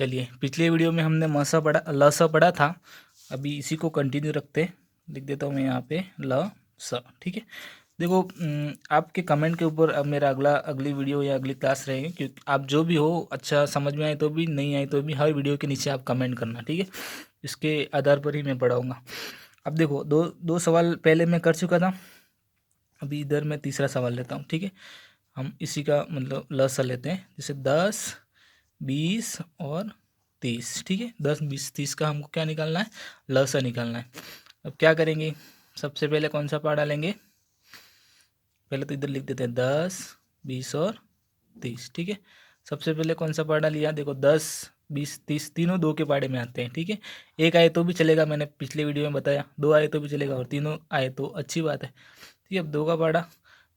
चलिए, पिछले वीडियो में हमने ल स पढ़ा था। अभी इसी को कंटिन्यू रखते हैं। लिख देता हूँ मैं यहाँ पे ल स। ठीक है, देखो आपके कमेंट के ऊपर अब मेरा अगली वीडियो या अगली क्लास रहेगी, क्योंकि आप जो भी हो, अच्छा समझ में आए तो भी, नहीं आए तो भी, हर वीडियो के नीचे आप कमेंट करना। ठीक है, इसके आधार पर ही मैं पढ़ाऊँगा। अब देखो, दो दो सवाल पहले मैं कर चुका था। अभी इधर मैं तीसरा सवाल लेता हूँ। ठीक है, हम इसी का मतलब ल स लेते हैं। जैसे 10, 20 और 30। ठीक है, 10, 20, 30 का हमको क्या निकालना है? ल स निकालना है। अब क्या करेंगे? सबसे पहले कौन सा पार्ट डालेंगे? पहले तो इधर लिख देते हैं 10, 20 और 30। ठीक है, सबसे पहले कौन सा पार्ट लिया? देखो 10, 20, 30 तीनों दो के पाड़े में आते हैं। ठीक है, एक आए तो भी चलेगा, मैंने पिछले वीडियो में बताया। दो आए तो भी चलेगा, और तीनों आए तो अच्छी बात है। ठीक है, अब दो का पाड़ा,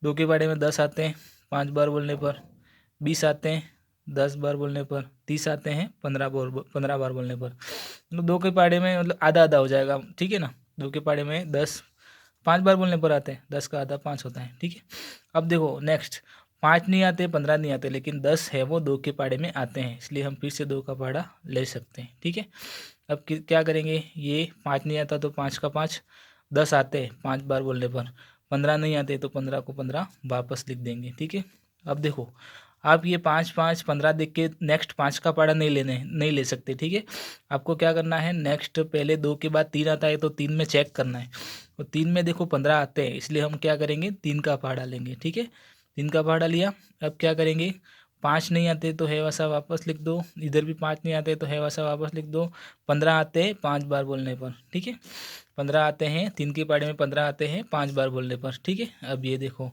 दो के पाड़े में 10 आते हैं 5 बार बोलने पर, 20 आते हैं 10 बार बोलने पर, 30 आते हैं 15 बार बोलने पर। मतलब दो के पाड़े में मतलब आधा आधा हो जाएगा। ठीक है ना, दो के पाड़े में 10 5 बार बोलने पर आते हैं, 10 का आधा 5 होता है। ठीक है, अब देखो नेक्स्ट, 5 नहीं आते, 15 नहीं आते, लेकिन 10 है वो दो के पाड़े में आते हैं, इसलिए हम फिर से दो का पाड़ा ले सकते हैं। ठीक है, अब क्या करेंगे? ये 5 नहीं आता तो 5 का 5, 10 आते हैं 5 बार बोलने पर, 15 नहीं आते तो 15 को 15 वापस लिख देंगे। ठीक है, अब देखो, आप ये 5, 5, 15 देख के नेक्स्ट 5 का पाड़ा नहीं ले सकते। ठीक है, आपको क्या करना है? नेक्स्ट पहले दो के बाद 3 आता है तो 3 में चेक करना है, और 3 में देखो 15 आते हैं, इसलिए हम क्या करेंगे? 3 का पहाड़ा लेंगे। ठीक है, 3 का पहाड़ा लिया। अब क्या करेंगे? 5 नहीं आते तो है वैसा वापस लिख दो, इधर भी 5 नहीं आते तो है वैसा वापस लिख दो। 15 आते हैं 5 बार बोलने पर। ठीक है, 15 आते हैं, 3 के पहाड़े में 15 आते हैं 5 बार बोलने पर। ठीक है, अब ये देखो,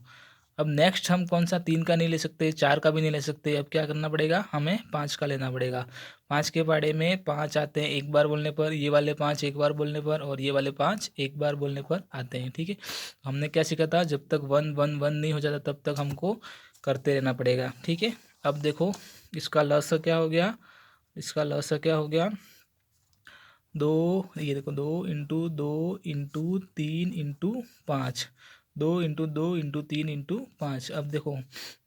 अब नेक्स्ट हम कौन सा? 3 का नहीं ले सकते, 4 का भी नहीं ले सकते। अब क्या करना पड़ेगा? हमें 5 का लेना पड़ेगा। 5 के पाड़े में 5 आते हैं एक बार बोलने पर, ये वाले 5 एक बार बोलने पर, और ये वाले 5 एक बार बोलने पर आते हैं। ठीक है, हमने क्या सीखा था? जब तक 1 1 1 नहीं हो जाता तब तक हमको करते रहना पड़ेगा। ठीक है, अब देखो, इसका लस क्या हो गया? इसका लस क्या हो गया? 2, ये देखो, 2 इंटू 3 इंटू 5, 2 इंटू 3 इंटू 5। अब देखो,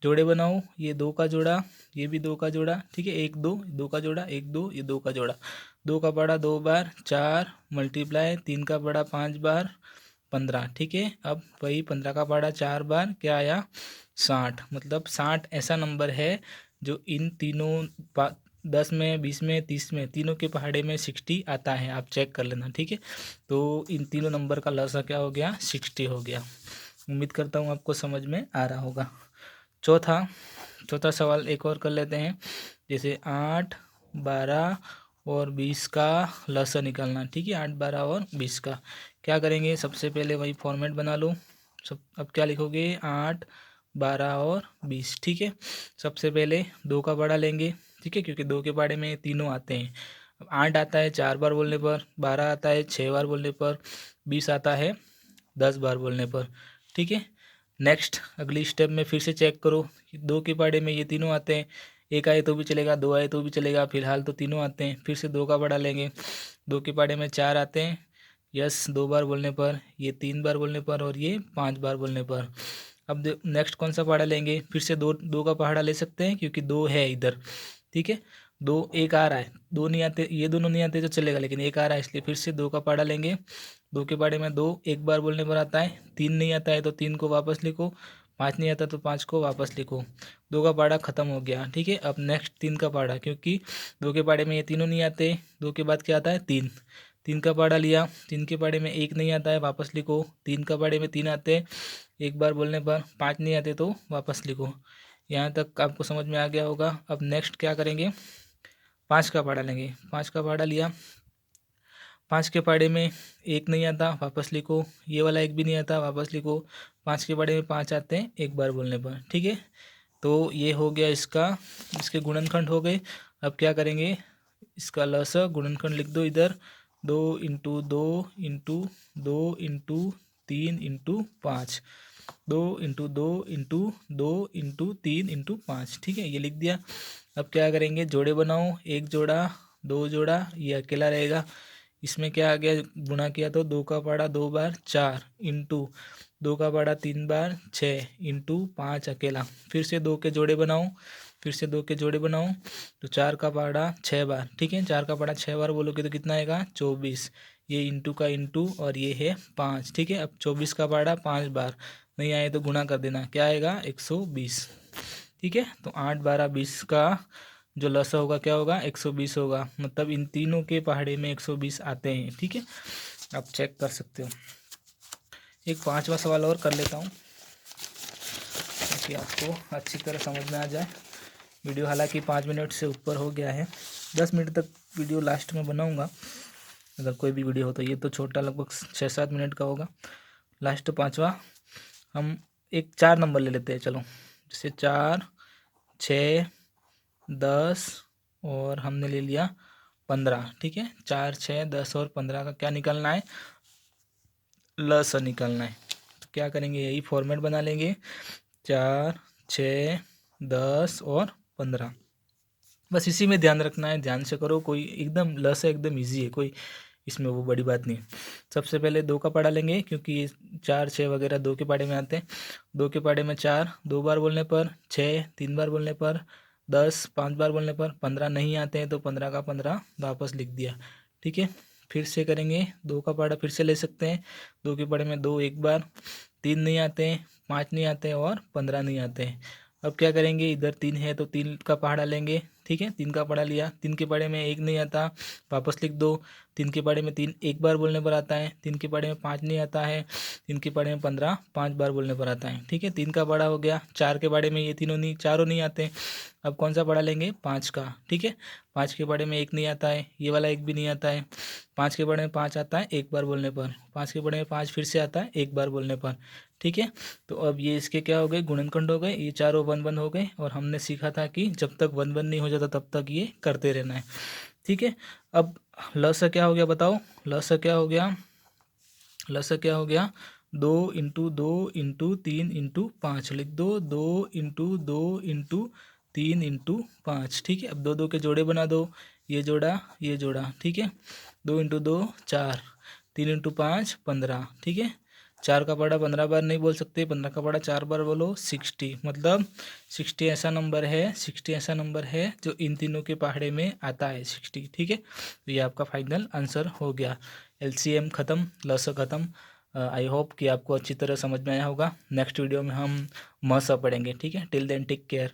जोड़े बनाओ, ये 2 का जोड़ा, ये भी 2 का जोड़ा। ठीक है, 1 2, 2 का जोड़ा, 1 2, ये 2 का जोड़ा। 2 का बड़ा 2 बार 4 मल्टीप्लाई 3 का बड़ा 5 बार 15। ठीक है, अब वही 15 का बड़ा 4 बार क्या आया? 60। मतलब 60 ऐसा नंबर है जो इन तीनों 10 में, 20 में, 30 में, तीनों के पहाड़े में 60 आता है। आप चेक कर लेना। ठीक है, तो इन तीनों नंबर का लसा क्या हो गया? 60 हो गया। उम्मीद करता हूँ आपको समझ में आ रहा होगा। चौथा सवाल एक और कर लेते हैं। जैसे 8, 12 और 20 का लसा निकालना। ठीक है, 8, 12 और 20 का क्या करेंगे? सबसे पहले वही फॉर्मेट बना लो। अब क्या लिखोगे? 8, 12 और 20। ठीक है, सबसे पहले 2 का बड़ा लेंगे। ठीक है, क्योंकि 2 के बारे में तीनों आते हैं। अब 8 आता है 4 बार बोलने पर, 12 आता है 6 बार बोलने पर, 20 आता है 10 बार बोलने पर। ठीक है, नेक्स्ट अगली स्टेप में फिर से चेक करो कि 2 के बारे में ये तीनों आते हैं, एक आए तो भी चलेगा, 2 आए तो भी चलेगा, फिलहाल तो तीनों आते हैं। फिर से 2 का बड़ा लेंगे, 2 के बारे में 4 आते हैं, यस 2 बार बोलने पर, ये 3 बार बोलने पर, और ये 5 बार बोलने पर। अब नेक्स्ट कौन सा पहाड़ा लेंगे? फिर से दो का पहाड़ा ले सकते हैं, क्योंकि 2 है इधर। ठीक है, 2 एक आ रहा है, 2 नहीं आते, ये दोनों नहीं आते तो चलेगा, लेकिन एक आ रहा है, इसलिए फिर से 2 का पहाड़ा लेंगे। 2 के पहाड़े में 2 एक बार बोलने पर आता है, 3 नहीं आता है तो 3 को वापस लिखो, 5 नहीं आता तो 5 को वापस लिखो। 2 का पहाड़ा खत्म हो गया। ठीक है, अब नेक्स्ट 3 का पहाड़ा, क्योंकि 2 के पहाड़े में ये तीनों नहीं आते, 2 के बाद क्या आता है? 3। 3 का पहाड़ा लिया, 3 के पहाड़े में 1 नहीं आता है, वापस लिखो। 3 का पहाड़े में 3 आते हैं एक बार बोलने पर, 5 नहीं आते तो वापस लिखो। यहाँ तक आपको समझ में आ गया होगा। अब नेक्स्ट क्या करेंगे? 5 का पहाड़ा लेंगे। 5 का पहाड़ा लिया, 5 के पहाड़े में 1 नहीं आता, वापस लिखो। ये वाला 1 भी नहीं आता, वापस लिखो। 5 के पहाड़े में 5 आते हैं एक बार बोलने पर। ठीक है, तो ये हो गया इसके गुणनखंड हो गए। अब क्या करेंगे? इसका लस गुणनखंड लिख दो इधर, 2 into 2 into 2 into 3 into 5, 2 into 2 into 2 into 3 into 5। ठीक है, ये लिख दिया। अब क्या करेंगे? जोड़े बनाओ, 1 जोड़ा, 2 जोड़ा, ये अकेला रहेगा। इसमें क्या आ गया? गुणा किया तो 2 का पहाड़ा 2 बार 4 इंटू 2 का पहाड़ा 3 बार 6 इंटू 5 अकेला। फिर से 2 के जोड़े बनाओ, फिर से 2 के जोड़े बनाओ तो 4 का पहाड़ा 6 बार, ठीक है। 4 का पहाड़ा 6 बार बोलोगे तो कितना आएगा 24, ये इंटू का इंटू और ये है 5, ठीक है। अब 24 का पहाड़ा 5 बार, नहीं आए तो गुना कर देना, क्या आएगा 120, ठीक है। तो 8 12 20 का जो लसा होगा क्या होगा 120 होगा, मतलब इन तीनों के पहाड़े में 120 आते हैं, ठीक है। आप चेक कर सकते हो। एक 5वां सवाल और कर लेता हूँ ताकि आपको अच्छी तरह समझ में आ जाए। वीडियो हालांकि 5 मिनट से ऊपर हो गया है, 10 मिनट तक वीडियो लास्ट में बनाऊंगा अगर कोई भी वीडियो हो तो। ये तो छोटा लगभग 6-7 मिनट का होगा। लास्ट 5वां हम एक 4 नंबर ले लेते हैं, चलो। जैसे 4 6 10 और हमने ले लिया 15, ठीक है। 4 6 10 और 15 का क्या निकलना है, लस निकलना है। तो क्या करेंगे, यही फॉर्मेट बना लेंगे, 4 6 10 और 15। बस इसी में ध्यान रखना है, ध्यान से करो, कोई एकदम लस है, एकदम इजी है, कोई इसमें वो बड़ी बात नहीं है। सबसे पहले 2 का पहाड़ा लेंगे क्योंकि ये 4 6 वगैरह 2 के पहाड़े में आते हैं। 2 के पहाड़े में 4 2 बार बोलने पर, 6 3 बार बोलने पर, 10 5 बार बोलने पर, 15 नहीं आते हैं तो 15 का 15 वापस लिख दिया, ठीक है। फिर से करेंगे, 2 का पहाड़ा फिर से ले सकते हैं। 2 के पहाड़े में 2 एक बार, 3 नहीं आते हैं, 5 नहीं आते हैं और 15 नहीं आते हैं। अब क्या करेंगे, इधर 3 है तो 3 का पहाड़ा लेंगे, ठीक है। 3 का पहाड़ा लिया, 3 के पहाड़े में 1 नहीं आता, वापस लिख दो। 3 के पहाड़े में 3 एक बार बोलने पर आता है, 3 के पहाड़े में 5 नहीं आता है, 3 के पहाड़े में 15 5 बार बोलने पर आता है, ठीक है। 3 का पहाड़ा हो गया। 4 के पहाड़े में ये चारों नहीं आते हैं। अब कौन सा पहाड़ा लेंगे, 5 का, ठीक है। 5 के पहाड़े में 1 नहीं आता है, ये वाला 1 भी नहीं आता है। 5 के पहाड़े में 5 आता है एक बार बोलने पर, 5 के पहाड़े में 5 फिर से आता है एक बार बोलने पर, ठीक है। तो अब ये इसके क्या हो गए, गुणनखंड हो गए, ये चारों 1 1 हो गए। और हमने सीखा था कि जब तक 1 1 नहीं हो जाता तब तक ये करते रहना है, ठीक है। अब लसा क्या हो गया बताओ, लसा क्या हो गया, लसा क्या हो गया, 2 इंटू 2 इंटू 3 इंटू 5 लिख दो, 2 इंटू 2 इंटू 3 इंटू 5, ठीक है। अब 2 2 के जोड़े बना दो, ये जोड़ा, ठीक है। 2 इंटू 2 4, 3 इंटू 5 15, ठीक है। 4 का पहाड़ा 15 बार नहीं बोल सकते, 15 का पहाड़ा 4 बार बोलो, 60, मतलब 60 ऐसा नंबर है, 60 ऐसा नंबर है जो इन तीनों के पहाड़े में आता है, 60, ठीक है। तो ये आपका फाइनल आंसर हो गया। LCM ख़त्म, लस ख़त्म। आई होप कि आपको अच्छी तरह समझ में आया होगा। नेक्स्ट वीडियो में हम मसा पढ़ेंगे, ठीक है। Till then take care.